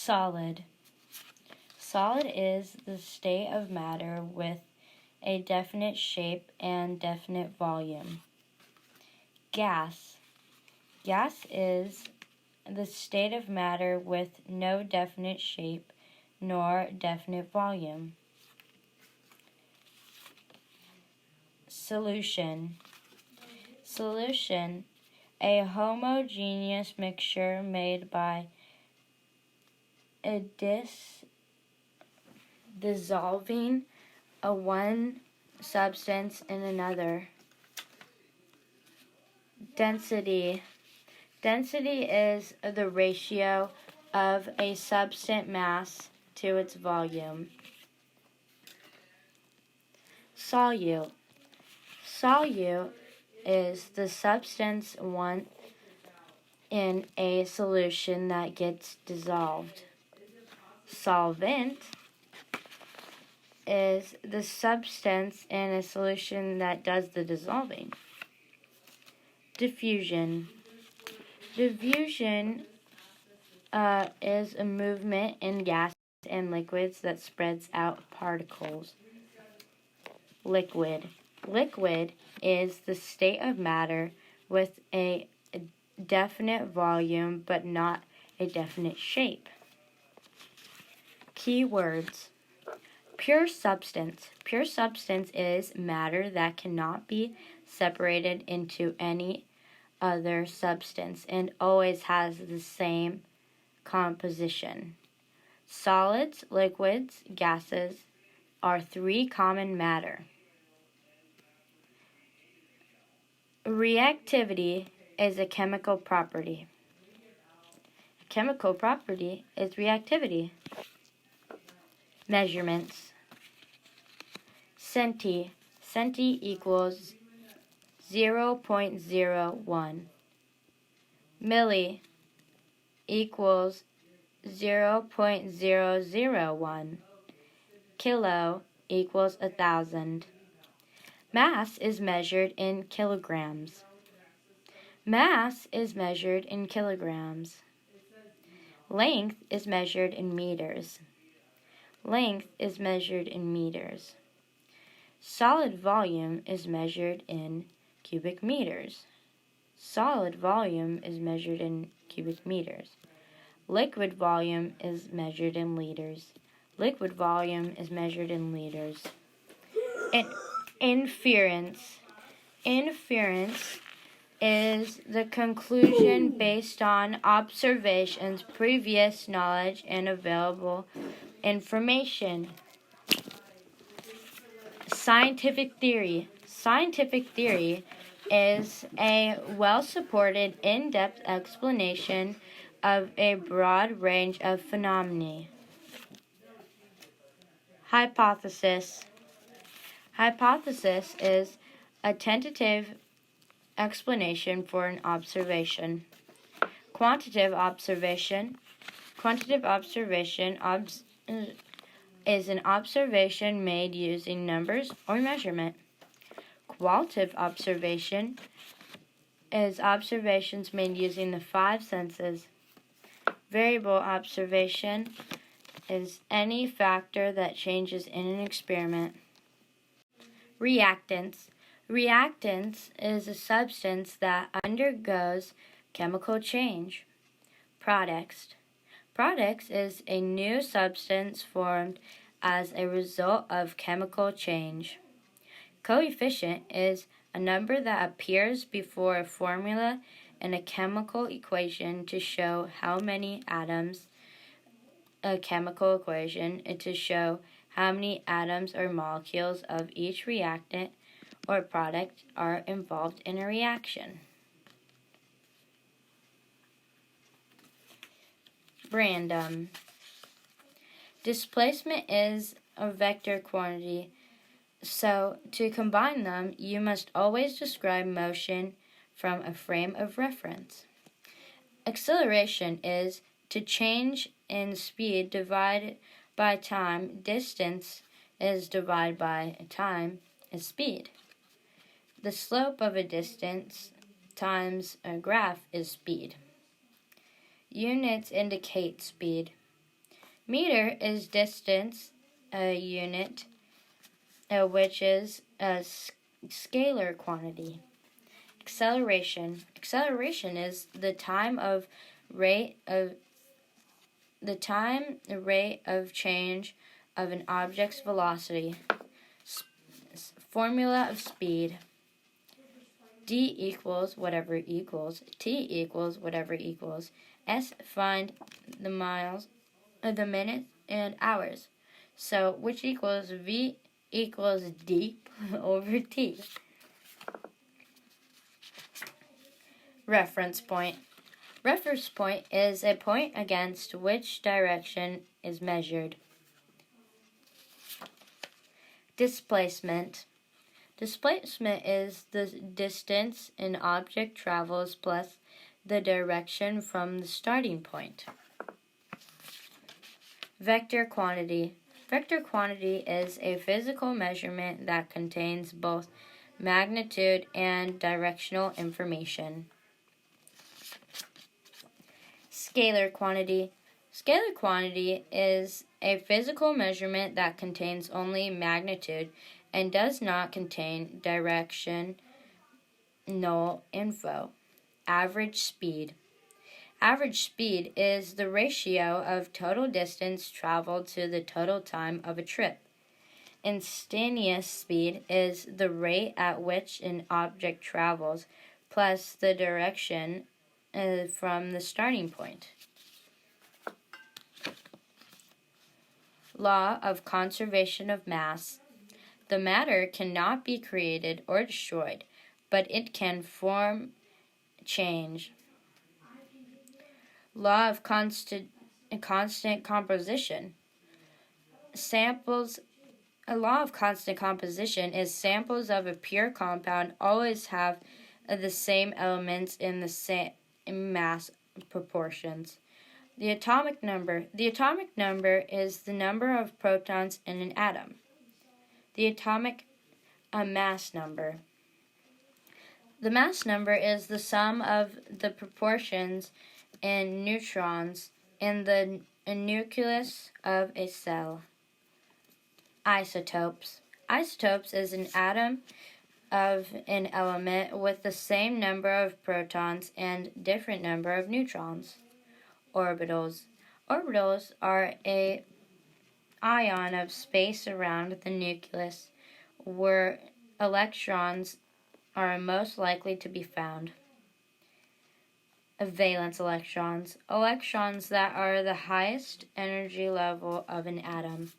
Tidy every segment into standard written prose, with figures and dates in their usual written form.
Solid. Solid is the state of matter with a definite shape and definite volume. Gas. Gas is the state of matter with no definite shape nor definite volume. Solution. Solution, a homogeneous mixture made by dissolving a one substance in another. Density. Density is the ratio of a substance mass to its volume. Solute. Solute is the substance one in a solution that gets dissolved. Solvent is the substance in a solution that does the dissolving. Diffusion. Diffusion is a movement in gases and liquids that spreads out particles. Liquid. Liquid is the state of matter with a definite volume but not a definite shape. Keywords. Pure substance. Pure substance is matter that cannot be separated into any other substance and always has the same composition. Solids, liquids, gases are three common matter. Reactivity is a chemical property. A chemical property is reactivity. Measurements. Centi. Centi equals 0.01. Milli equals 0.001. Kilo equals 1,000. Mass is measured in kilograms. Mass is measured in kilograms. Length is measured in meters. Length is measured in meters. Solid volume is measured in cubic meters. Solid volume is measured in cubic meters. Liquid volume is measured in liters. Liquid volume is measured in liters. Inference. Inference is the conclusion based on observations, previous knowledge, and available information. Scientific theory. Scientific theory is a well-supported, in-depth explanation of a broad range of phenomena. Hypothesis. Hypothesis is a tentative explanation for an observation. Quantitative observation. Quantitative observation is an observation made using numbers or measurement. Qualitative observation is observations made using the five senses. Variable observation is any factor that changes in an experiment. Reactants. Reactants is a substance that undergoes chemical change. Products. Products is a new substance formed as a result of chemical change. Coefficient is a number that appears before a formula in a chemical equation to show how many atoms or molecules of each reactant or product are involved in a reaction. Random. Displacement is a vector quantity, so to combine them, you must always describe motion from a frame of reference. Acceleration is to change in speed divided by time. Distance is divided by time is speed. The slope of a distance times a graph is speed. Units indicate speed. Meter is distance, a unit, which is a scalar quantity. Acceleration. Acceleration is the rate of change of an object's velocity. Formula of speed. D equals whatever equals. T equals whatever equals. S, find the miles, the minutes, and hours. So which equals V equals D over T. Reference point. Reference point is a point against which direction is measured. Displacement. Displacement is the distance an object travels plus the direction from the starting point. Vector quantity. Vector quantity is a physical measurement that contains both magnitude and directional information. Scalar quantity. Scalar quantity is a physical measurement that contains only magnitude and does not contain directional info. Average speed. Average speed is the ratio of total distance traveled to the total time of a trip. Instantaneous speed is the rate at which an object travels plus the direction from the starting point. Law of conservation of mass. The matter cannot be created or destroyed, but it can form change. Law of constant composition. A law of constant composition is samples of a pure compound always have the same elements in the same mass proportions. The atomic number. The atomic number is the number of protons in an atom. The atomic mass number. The mass number is the sum of the proportions in neutrons in the nucleus of a cell. Isotopes. Isotopes is an atom of an element with the same number of protons and different number of neutrons. Orbitals. Orbitals are an ion of space around the nucleus where electrons are most likely to be found. Valence electrons. Electrons that are the highest energy level of an atom.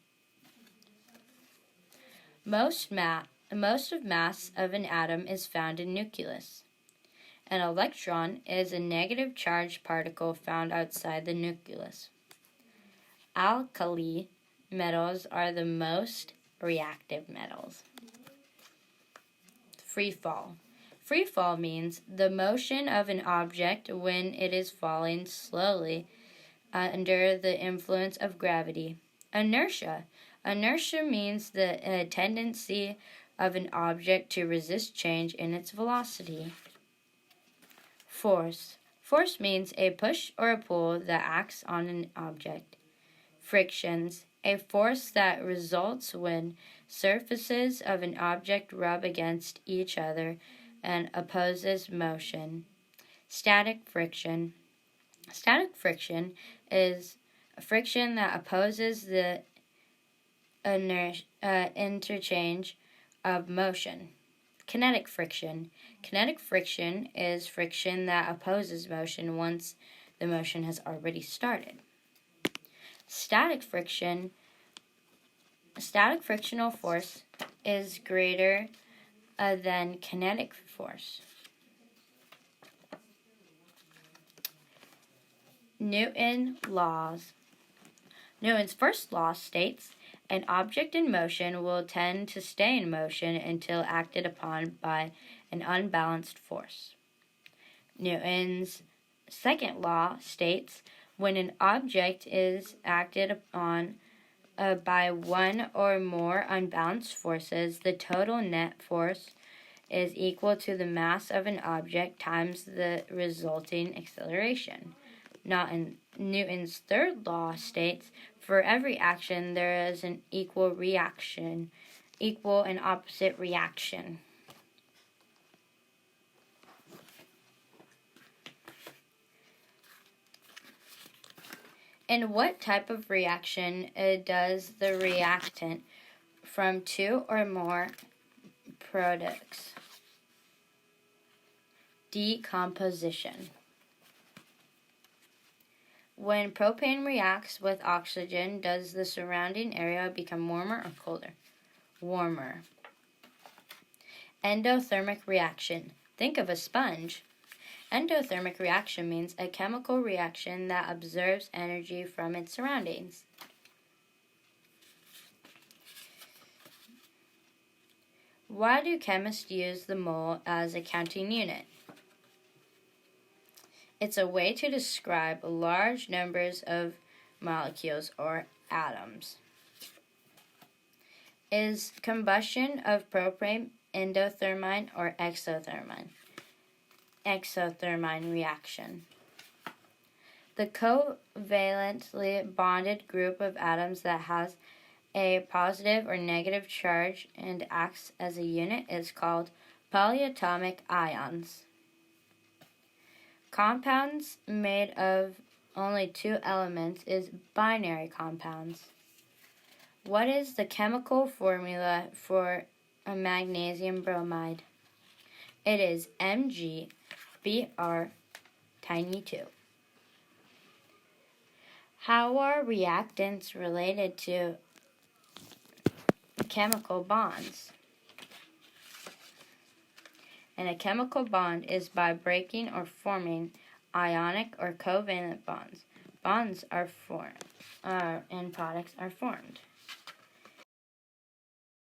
Most of mass of an atom is found in nucleus. An electron is a negative charged particle found outside the nucleus. Alkali metals are the most reactive metals. Free fall. Free fall means the motion of an object when it is falling slowly under the influence of gravity. Inertia. Inertia means the tendency of an object to resist change in its velocity. Force. Force means a push or a pull that acts on an object. Frictions. A force that results when surfaces of an object rub against each other and opposes motion. Static friction. Static friction is friction that opposes the interchange of motion. Kinetic friction. Kinetic friction is friction that opposes motion once the motion has already started. Static frictional force is greater than kinetic force. Newton's laws. Newton's first law states an object in motion will tend to stay in motion until acted upon by an unbalanced force. Newton's second law states when an object is acted upon by one or more unbalanced forces, the total net force is equal to the mass of an object times the resulting acceleration. Newton's third law states, for every action there is an equal and opposite reaction. In what type of reaction does the reactant from two or more products? Decomposition. When propane reacts with oxygen, does the surrounding area become warmer or colder? Warmer. Endothermic reaction. Think of a sponge. Endothermic reaction means a chemical reaction that absorbs energy from its surroundings. Why do chemists use the mole as a counting unit? It's a way to describe large numbers of molecules or atoms. Is combustion of propane endothermic or exothermic? Exothermic reaction. The covalently bonded group of atoms that has a positive or negative charge and acts as a unit is called polyatomic ions. Compounds made of only two elements is binary compounds. What is the chemical formula for a magnesium bromide? It is MgBr tiny 2. How are reactants related to chemical bonds? And a chemical bond is by breaking or forming ionic or covalent bonds. Bonds are formed, and products are formed.